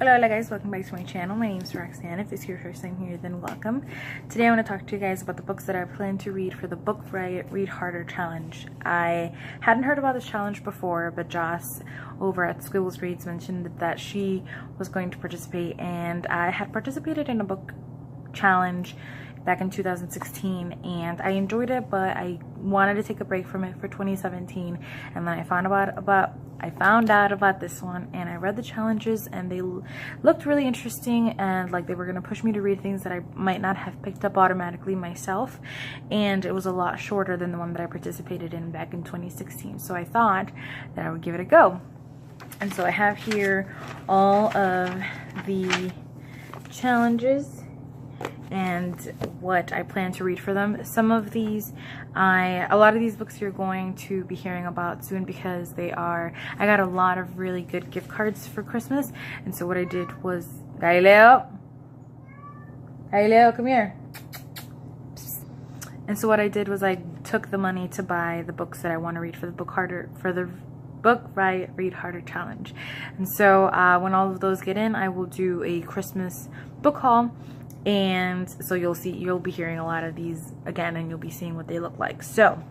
Hola guys, welcome back to my channel. My name is Roxanne. If this is your first time here, then welcome. Today I want to talk to you guys about the books that I plan to read for the BookRiot Read Harder Challenge. I hadn't heard about this challenge before, but Joss over at Squiggles Reads mentioned that she was going to participate, and I had participated in a book challenge back in 2016 and I enjoyed it, but I wanted to take a break from it for 2017, and then I found out about this one, and I read the challenges and they looked really interesting, and like they were going to push me to read things that I might not have picked up automatically myself, and it was a lot shorter than the one that I participated in back in 2016, so I thought that I would give it a go. And so I have here all of the challenges and what I plan to read for them. Some of these, a lot of these books you're going to be hearing about soon, because I got a lot of really good gift cards for Christmas, and so what I did was, Galileo, come here. And so what I did was I took the money to buy the books that I want to read for the BookRiot Read Harder Challenge. And so when all of those get in, I will do a Christmas book haul. And so you'll be hearing a lot of these again, and you'll be seeing what they look like. So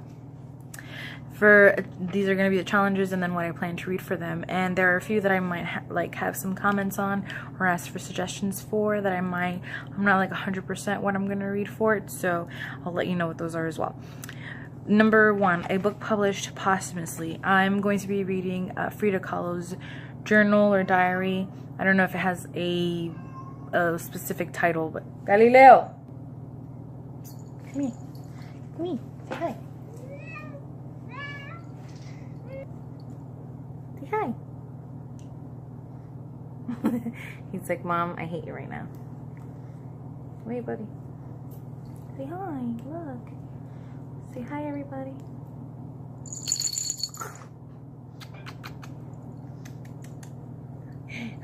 these are going to be the challenges and then what I plan to read for them. And there are a few that I might have some comments on or ask for suggestions for that I'm not like 100% what I'm going to read for it, so I'll let you know what those are as well. Number 1, a book published posthumously. I'm going to be reading Frida Kahlo's journal or diary. I don't know if it has a specific title, but Galileo, come here, say hi, say hi. He's like, Mom, I hate you right now. Wait, buddy, say hi, look, say hi everybody.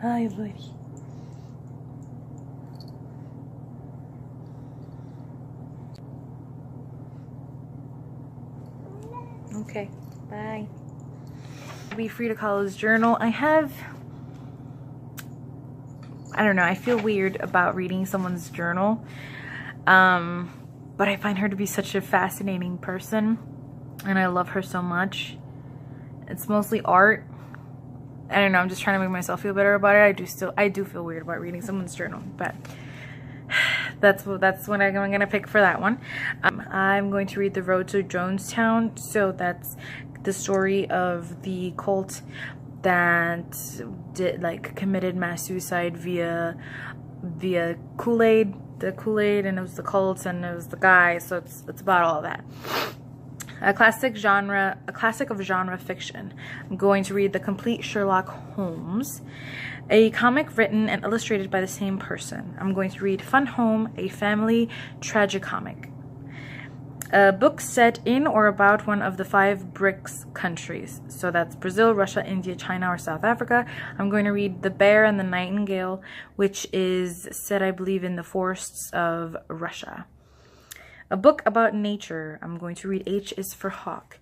Hi buddy. Okay, bye. Be Frida Kahlo's journal. I don't know, I feel weird about reading someone's journal, but I find her to be such a fascinating person, and I love her so much. It's mostly art. I don't know, I'm just trying to make myself feel better about it. I do feel weird about reading someone's journal, but that's what I'm going to pick for that one. I'm going to read The Road to Jonestown. So that's the story of the cult that committed mass suicide via Kool-Aid, and it was the cult and it was the guy. So it's about all of that. A classic of genre fiction. I'm going to read The Complete Sherlock Holmes, a comic written and illustrated by the same person. I'm going to read Fun Home, a family tragicomic. A book set in or about one of the 5 BRICS countries. So that's Brazil, Russia, India, China, or South Africa. I'm going to read The Bear and the Nightingale, which is set, I believe, in the forests of Russia. A book about nature. I'm going to read H is for Hawk,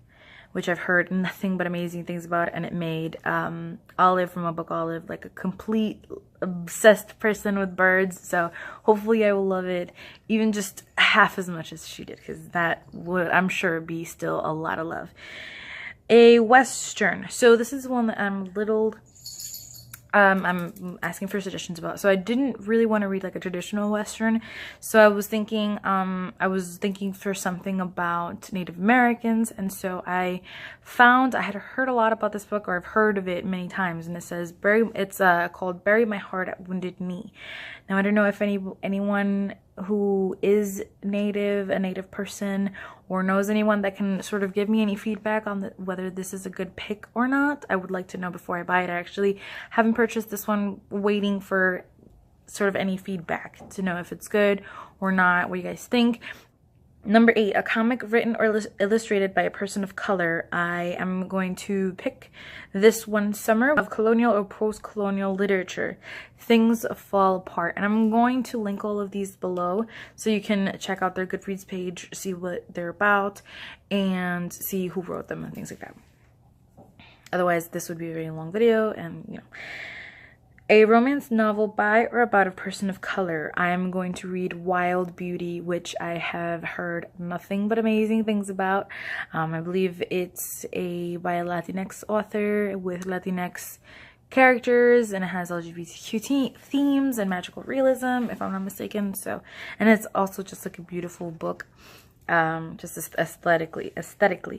which I've heard nothing but amazing things about, and it made Olive from a book Olive like a complete obsessed person with birds. So hopefully I will love it even just half as much as she did, because that would, I'm sure, be still a lot of love. A Western. So this is one that I'm asking for suggestions about. So I didn't really want to read like a traditional Western, so I was thinking for something about Native Americans, and so I had heard a lot about this book, or I've heard of it many times, and it says it's called Bury My Heart at Wounded Knee. Now I don't know if anyone who is a native person, or knows anyone that can sort of give me any feedback on whether this is a good pick or not. I would like to know before I buy it. I actually haven't purchased this one, waiting for sort of any feedback to know if it's good or not, what you guys think. Number 8, a comic written or illustrated by a person of color. I am going to pick This One Summer of colonial or post-colonial literature. Things Fall Apart. And I'm going to link all of these below so you can check out their Goodreads page, see what they're about, and see who wrote them and things like that. Otherwise, this would be a very long video, and you know. A romance novel by or about a person of color. I am going to read Wild Beauty, which I have heard nothing but amazing things about. I believe it's by a Latinx author with Latinx characters, and it has LGBTQ themes and magical realism, if I'm not mistaken. So, and it's also just like a beautiful book, just aesthetically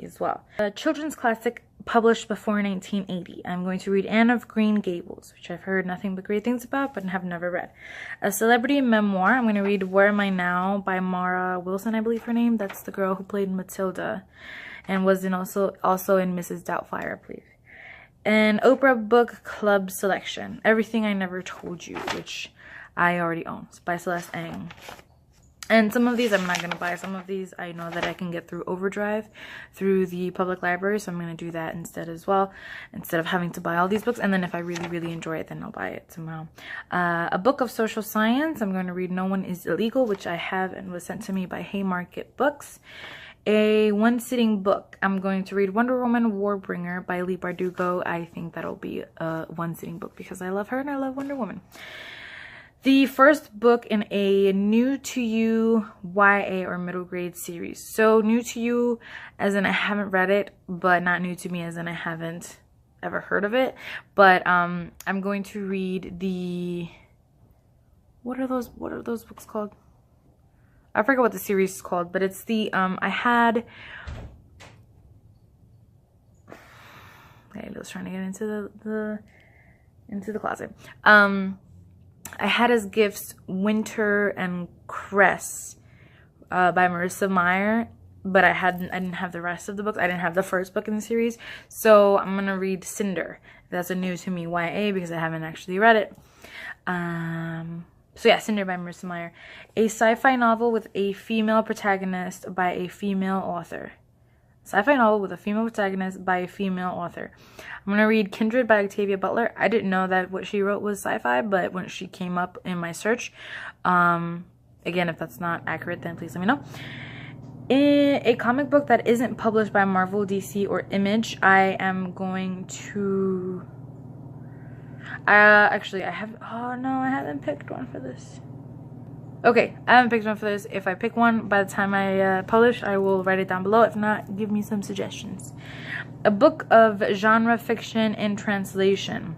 as well. A children's classic published before 1980. I'm going to read Anne of Green Gables, which I've heard nothing but great things about, but have never read. A celebrity memoir. I'm going to read Where Am I Now by Mara Wilson, I believe her name. That's the girl who played Matilda, and was also in Mrs. Doubtfire, I believe. An Oprah Book Club selection. Everything I Never Told You, which I already own. It's by Celeste Ng. And some of these I'm not going to buy. Some of these I know that I can get through Overdrive, through the public library. So I'm going to do that instead as well, instead of having to buy all these books. And then if I really, really enjoy it, then I'll buy it somehow. A book of social science. I'm going to read No One is Illegal, which I have and was sent to me by Haymarket Books. A one-sitting book. I'm going to read Wonder Woman Warbringer by Leigh Bardugo. I think that'll be a one-sitting book because I love her and I love Wonder Woman. The first book in a new to you YA or middle grade series. So new to you as in I haven't read it, but not new to me as in I haven't ever heard of it. But I'm going to read the what are those books called? I forget what the series is called, but it's the I was trying to get into the closet. I had as gifts Winter and Cress by Marissa Meyer, but I didn't have the rest of the books. I didn't have the first book in the series, so I'm gonna read Cinder. That's a new to me YA because I haven't actually read it. So yeah, Cinder by Marissa Meyer. A sci-fi novel with a female protagonist by a female author. Sci-fi novel with a female protagonist by a female author. I'm going to read Kindred by Octavia Butler. I didn't know that what she wrote was sci-fi, but when she came up in my search, again, if that's not accurate, then please let me know. A comic book that isn't published by Marvel, DC, or Image, I am going to... actually, I haven't... Oh, no, I haven't picked one for this. Okay, I haven't picked one for this. If I pick one by the time I publish, I will write it down below. If not, give me some suggestions. A book of genre fiction in translation.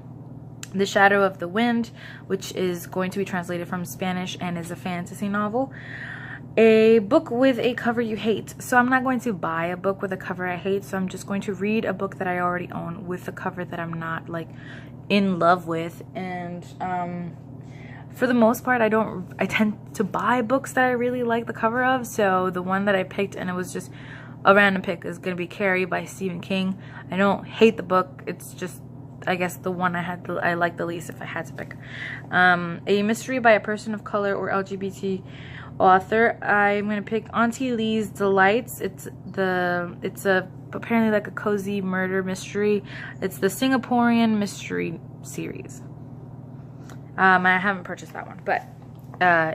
The Shadow of the Wind, which is going to be translated from Spanish and is a fantasy novel. A book with a cover you hate. So I'm not going to buy a book with a cover I hate. So I'm just going to read a book that I already own with a cover that I'm not like in love with. And for the most part, I tend to buy books that I really like the cover of. So the one that I picked, and it was just a random pick, is going to be Carrie by Stephen King. I don't hate the book. It's just, I guess, the one I like the least if I had to pick. A mystery by a person of color or LGBT author. I'm going to pick Aunty Lee's Delights. It's apparently like a cozy murder mystery. It's the Singaporean mystery series. I haven't purchased that one, but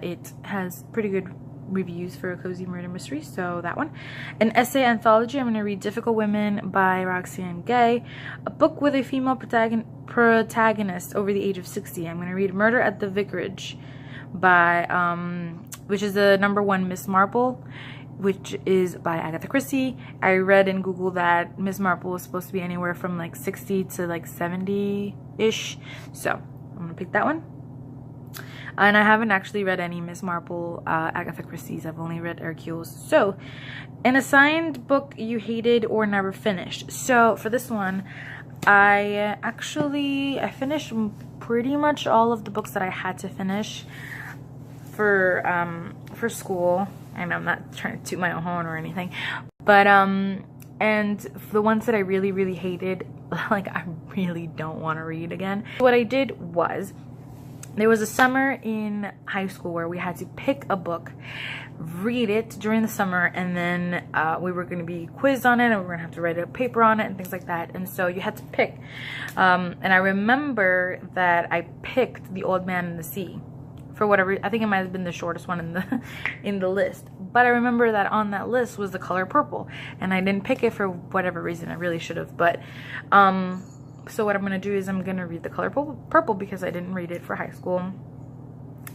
it has pretty good reviews for a cozy murder mystery, so that one. An essay anthology. I'm going to read Difficult Women by Roxane Gay. A book with a female protagonist over the age of 60. I'm going to read Murder at the Vicarage by, which is the #1 Miss Marple, which is by Agatha Christie. I read in Google that Miss Marple was supposed to be anywhere from like 60 to like 70-ish, so I'm going to pick that one. And I haven't actually read any Miss Marple Agatha Christie's. I've only read Hercules. So, an assigned book you hated or never finished. So, for this one, I finished pretty much all of the books that I had to finish for school. And I'm not trying to toot my own horn or anything. But, and the ones that I really, really hated, like, I really don't want to read again. What I did was, there was a summer in high school where we had to pick a book, read it during the summer, and then we were going to be quizzed on it, and we were going to have to write a paper on it and things like that. And so you had to pick. And I remember that I picked The Old Man and the Sea. For whatever, I think it might have been the shortest one in the list. But I remember that on that list was The Color Purple, and I didn't pick it for whatever reason. I really should have. But So what I'm gonna do is I'm gonna read The Color Purple because I didn't read it for high school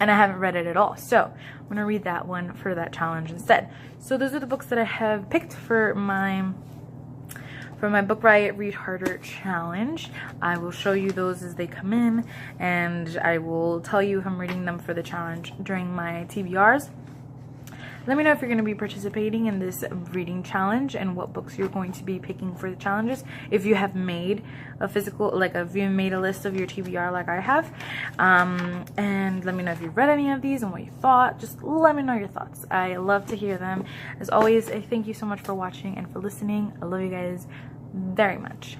and I haven't read it at all. So I'm gonna read that one for that challenge instead. So those are the books that I have picked for my BookRiot Read Harder challenge. I will show you those as they come in, and I will tell you if I'm reading them for the challenge during my TBRs. Let me know if you're going to be participating in this reading challenge and what books you're going to be picking for the challenges. If you have made a physical, like if you made a list of your TBR like I have. And let me know if you've read any of these and what you thought. Just let me know your thoughts. I love to hear them. As always, I thank you so much for watching and for listening. I love you guys very much.